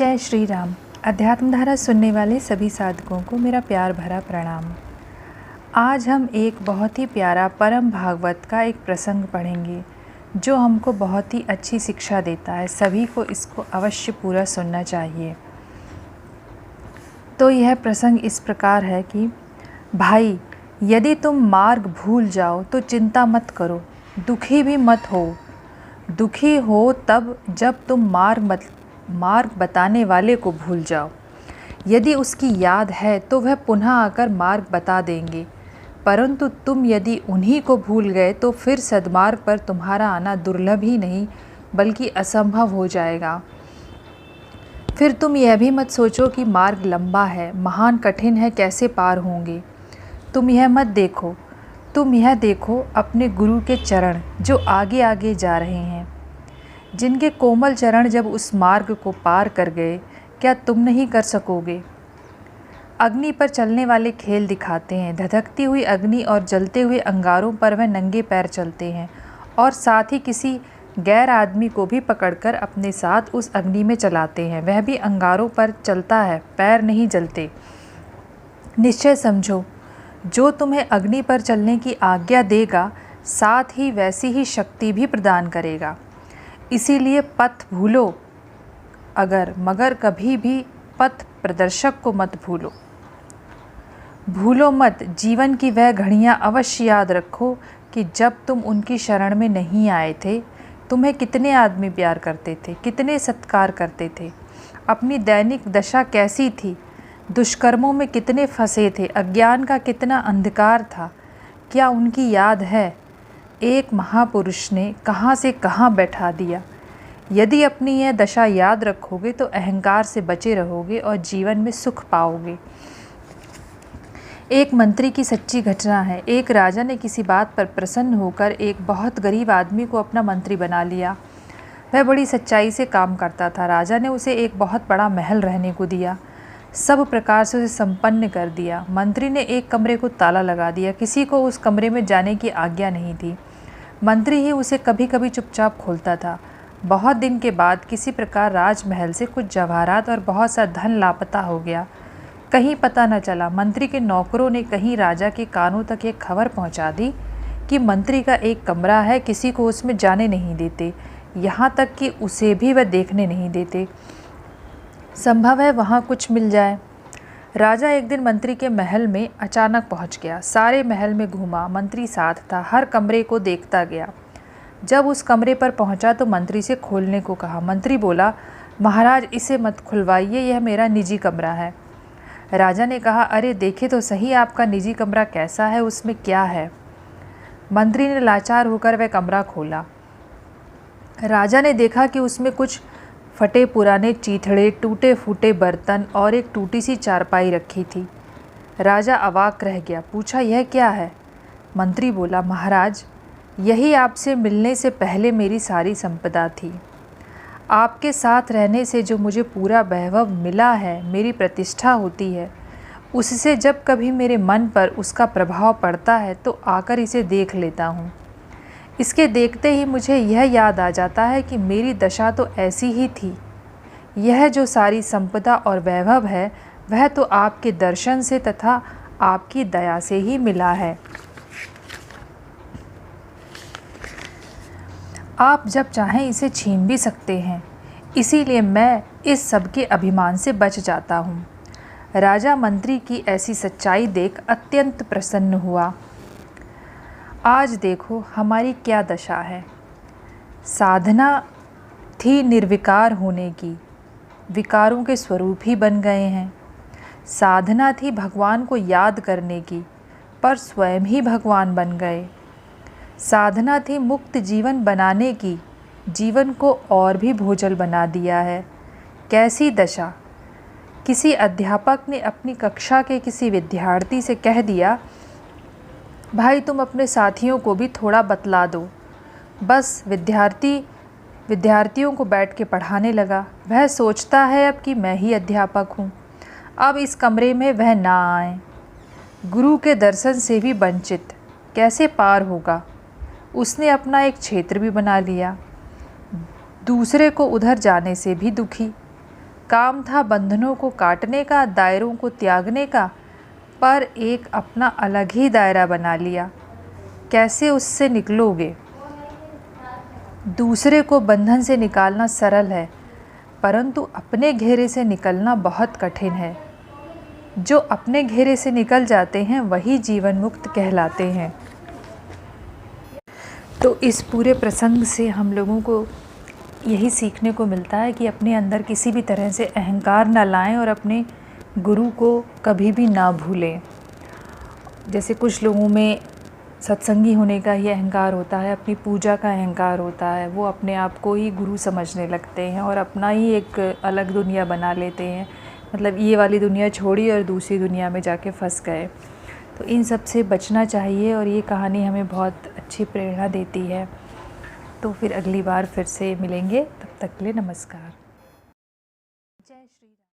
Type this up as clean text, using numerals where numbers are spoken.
जय श्री राम। अध्यात्मधारा सुनने वाले सभी साधकों को मेरा प्यार भरा प्रणाम। आज हम एक बहुत ही प्यारा परम भागवत का एक प्रसंग पढ़ेंगे जो हमको बहुत ही अच्छी शिक्षा देता है। सभी को इसको अवश्य पूरा सुनना चाहिए। तो यह प्रसंग इस प्रकार है कि भाई, यदि तुम मार्ग भूल जाओ तो चिंता मत करो, दुखी भी मत हो। दुखी हो तब जब तुम मार्ग बताने वाले को भूल जाओ। यदि उसकी याद है तो वह पुनः आकर मार्ग बता देंगे, परंतु तुम यदि उन्हीं को भूल गए तो फिर सद्मार्ग पर तुम्हारा आना दुर्लभ ही नहीं बल्कि असंभव हो जाएगा। फिर तुम यह भी मत सोचो कि मार्ग लंबा है, महान कठिन है, कैसे पार होंगे। तुम यह देखो अपने गुरु के चरण जो आगे आगे जा रहे हैं, जिनके कोमल चरण जब उस मार्ग को पार कर गए, क्या तुम नहीं कर सकोगे। अग्नि पर चलने वाले खेल दिखाते हैं। धधकती हुई अग्नि और जलते हुए अंगारों पर वह नंगे पैर चलते हैं और साथ ही किसी गैर आदमी को भी पकड़कर अपने साथ उस अग्नि में चलाते हैं। वह भी अंगारों पर चलता है, पैर नहीं जलते। निश्चय समझो, जो तुम्हें अग्नि पर चलने की आज्ञा देगा साथ ही वैसी ही शक्ति भी प्रदान करेगा। इसीलिए पथ भूलो मगर कभी भी पथ प्रदर्शक को मत भूलो मत। जीवन की वह घड़ियाँ अवश्य याद रखो कि जब तुम उनकी शरण में नहीं आए थे, तुम्हें कितने आदमी प्यार करते थे, कितने सत्कार करते थे। अपनी दैनिक दशा कैसी थी, दुष्कर्मों में कितने फंसे थे, अज्ञान का कितना अंधकार था, क्या उनकी याद है। एक महापुरुष ने कहाँ से कहाँ बैठा दिया। यदि अपनी यह दशा याद रखोगे तो अहंकार से बचे रहोगे और जीवन में सुख पाओगे। एक मंत्री की सच्ची घटना है। एक राजा ने किसी बात पर प्रसन्न होकर एक बहुत गरीब आदमी को अपना मंत्री बना लिया। वह बड़ी सच्चाई से काम करता था। राजा ने उसे एक बहुत बड़ा महल रहने को दिया, सब प्रकार से उसे संपन्न कर दिया। मंत्री ने एक कमरे को ताला लगा दिया, किसी को उस कमरे में जाने की आज्ञा नहीं थी। मंत्री ही उसे कभी कभी चुपचाप खोलता था। बहुत दिन के बाद किसी प्रकार राजमहल से कुछ जवाहरात और बहुत सा धन लापता हो गया, कहीं पता न चला। मंत्री के नौकरों ने कहीं राजा के कानों तक ये खबर पहुंचा दी कि मंत्री का एक कमरा है, किसी को उसमें जाने नहीं देते, यहाँ तक कि उसे भी वह देखने नहीं देते। संभव है वहाँ कुछ मिल जाए। राजा एक दिन मंत्री के महल में अचानक पहुँच गया। सारे महल में घूमा, मंत्री साथ था, हर कमरे को देखता गया। जब उस कमरे पर पहुंचा तो मंत्री से खोलने को कहा। मंत्री बोला, महाराज इसे मत खुलवाइए, यह मेरा निजी कमरा है। राजा ने कहा, अरे देखे तो सही आपका निजी कमरा कैसा है, उसमें क्या है। मंत्री ने लाचार होकर वह कमरा खोला। राजा ने देखा कि उसमें कुछ फटे पुराने चीथड़े, टूटे फूटे बर्तन और एक टूटी सी चारपाई रखी थी। राजा अवाक रह गया, पूछा यह क्या है। मंत्री बोला, महाराज यही आपसे मिलने से पहले मेरी सारी संपदा थी। आपके साथ रहने से जो मुझे पूरा वैभव मिला है, मेरी प्रतिष्ठा होती है, उससे जब कभी मेरे मन पर उसका प्रभाव पड़ता है तो आकर इसे देख लेता हूँ। इसके देखते ही मुझे यह याद आ जाता है कि मेरी दशा तो ऐसी ही थी। यह जो सारी संपदा और वैभव है वह तो आपके दर्शन से तथा आपकी दया से ही मिला है। आप जब चाहें इसे छीन भी सकते हैं, इसीलिए मैं इस सब के अभिमान से बच जाता हूँ। राजा मंत्री की ऐसी सच्चाई देख अत्यंत प्रसन्न हुआ। आज देखो हमारी क्या दशा है। साधना थी निर्विकार होने की, विकारों के स्वरूप ही बन गए हैं। साधना थी भगवान को याद करने की, पर स्वयं ही भगवान बन गए। साधना थी मुक्त जीवन बनाने की, जीवन को और भी भोजल बना दिया है। कैसी दशा। किसी अध्यापक ने अपनी कक्षा के किसी विद्यार्थी से कह दिया, भाई तुम अपने साथियों को भी थोड़ा बतला दो। बस विद्यार्थियों को बैठ के पढ़ाने लगा। वह सोचता है अब कि मैं ही अध्यापक हूँ, अब इस कमरे में वह ना आए। गुरु के दर्शन से भी वंचित, कैसे पार होगा। उसने अपना एक क्षेत्र भी बना लिया, दूसरे को उधर जाने से भी दुखी। काम था बंधनों को काटने का, दायरों को त्यागने का, पर एक अपना अलग ही दायरा बना लिया। कैसे उससे निकलोगे? दूसरे को बंधन से निकालना सरल है, परंतु अपने घेरे से निकलना बहुत कठिन है। जो अपने घेरे से निकल जाते हैं वही जीवन मुक्त कहलाते हैं। तो इस पूरे प्रसंग से हम लोगों को यही सीखने को मिलता है कि अपने अंदर किसी भी तरह से अहंकार ना लाएं और अपने गुरु को कभी भी ना भूलें। जैसे कुछ लोगों में सत्संगी होने का ही अहंकार होता है, अपनी पूजा का अहंकार होता है, वो अपने आप को ही गुरु समझने लगते हैं और अपना ही एक अलग दुनिया बना लेते हैं। मतलब ये वाली दुनिया छोड़ी और दूसरी दुनिया में जाके फंस गए। तो इन सब से बचना चाहिए और ये कहानी हमें बहुत अच्छी प्रेरणा देती है। तो फिर अगली बार फिर से मिलेंगे, तब तक के लिए नमस्कार। जय श्री राम।